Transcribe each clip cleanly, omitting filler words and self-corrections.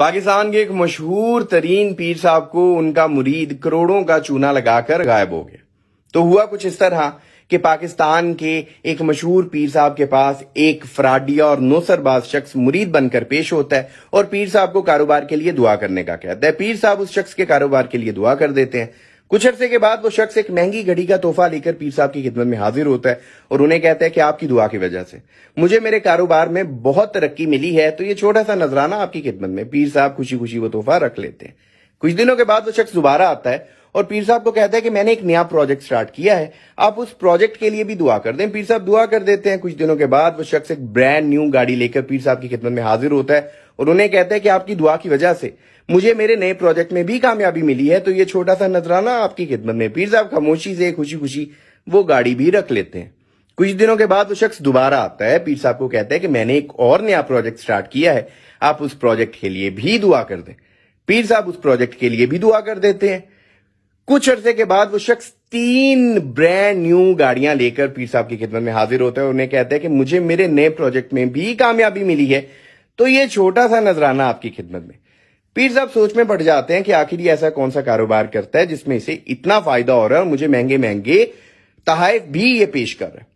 पाकिस्तान के एक मशहूर तरीन पीर साहब को उनका मुरीद करोड़ों का चूना लगाकर गायब हो गया। तो हुआ कुछ इस तरह कि पाकिस्तान के एक मशहूर पीर साहब के पास एक फ्राडिया और नौसरबाज शख्स मुरीद बनकर पेश होता है और पीर साहब को कारोबार के लिए दुआ करने का कहता है। पीर साहब उस शख्स के कारोबार के लिए दुआ कर देते हैं। कुछ अरसे के बाद वो शख्स एक महंगी घड़ी का तोहफा लेकर पीर साहब की खिदमत में हाजिर होता है और उन्हें कहता है कि आपकी दुआ की वजह से मुझे मेरे कारोबार में बहुत तरक्की मिली है, तो ये छोटा सा नजराना आपकी खिदमत में। पीर साहब खुशी खुशी वो तोहफा रख लेते हैं। कुछ दिनों के बाद वो शख्स दोबारा आता है और पीर साहब को कहता है कि मैंने एक नया प्रोजेक्ट स्टार्ट किया है, आप उस प्रोजेक्ट के लिए भी दुआ कर दें। पीर साहब दुआ कर देते हैं। कुछ दिनों के बाद वो शख्स एक ब्रांड न्यू गाड़ी लेकर पीर साहब की खिदमत में हाजिर होता है और उन्हें कहता है कि आपकी दुआ की वजह से मुझे मेरे नए प्रोजेक्ट में भी कामयाबी मिली है, तो ये छोटा सा नजराना आपकी खिदमत में। पीर साहब खामोशी से खुशी खुशी वो गाड़ी भी रख लेते हैं। कुछ दिनों के बाद वो शख्स दोबारा आता है, पीर साहब को कहता है कि मैंने एक और नया प्रोजेक्ट स्टार्ट किया है, आप उस प्रोजेक्ट के लिए भी दुआ कर दें। पीर साहब उस प्रोजेक्ट के लिए भी दुआ कर देते हैं। कुछ अरसे के बाद वो शख्स 3 ब्रांड न्यू गाड़ियां लेकर पीर साहब की खिदमत में हाजिर होता है और उन्हें कहता है कि मुझे मेरे नए प्रोजेक्ट में भी कामयाबी मिली है, तो ये छोटा सा नजराना आपकी खिदमत में। पीर साहब सोच में पड़ जाते हैं कि आखिर ये ऐसा कौन सा कारोबार करता है जिसमें इसे इतना फायदा हो रहा है और मुझे महंगे महंगे तोहफे भी ये पेश कर रहा है।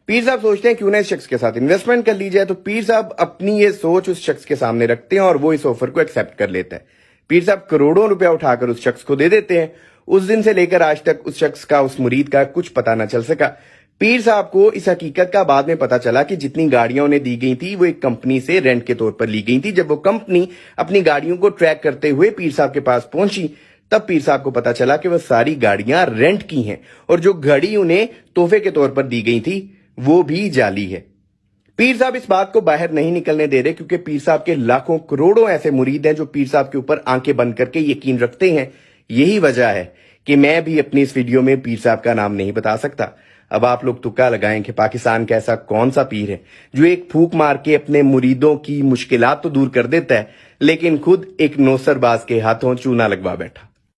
पीर साहब सोचते हैं क्यों ना इस शख्स के साथ इन्वेस्टमेंट कर ली जाए। तो पीर साहब अपनी ये सोच उस शख्स के सामने रखते हैं और वो इस ऑफर को एक्सेप्ट कर लेता है। पीर साहब करोड़ों रुपया उठाकर उस शख्स को दे देते हैं। उस दिन से लेकर आज तक उस शख्स का, उस मुरीद का कुछ पता न चल सका। पीर साहब को इस हकीकत का बाद में पता चला कि जितनी गाड़ियां उन्हें दी गई थी वो एक कंपनी से रेंट के तौर पर ली गई थी। जब वो कंपनी अपनी गाड़ियों को ट्रैक करते हुए पीर साहब के पास पहुंची, तब पीर साहब को पता चला कि वो सारी गाड़ियां रेंट की हैं और जो घड़ी उन्हें तोहफे के तौर पर दी गई थी वो भी जाली है। पीर साहब इस बात को बाहर नहीं निकलने दे रहे क्योंकि पीर साहब के लाखों करोड़ों ऐसे मुरीद हैं जो पीर साहब के ऊपर आंखें बंद करके यकीन रखते हैं। यही वजह है कि मैं भी अपनी इस वीडियो में पीर साहब का नाम नहीं बता सकता। अब आप लोग तुक्का लगाएं कि पाकिस्तान का ऐसा कौन सा पीर है जो एक फूंक मार के अपने मुरीदों की मुश्किलात तो दूर कर देता है, लेकिन खुद एक नौसरबाज के हाथों चूना लगवा बैठा।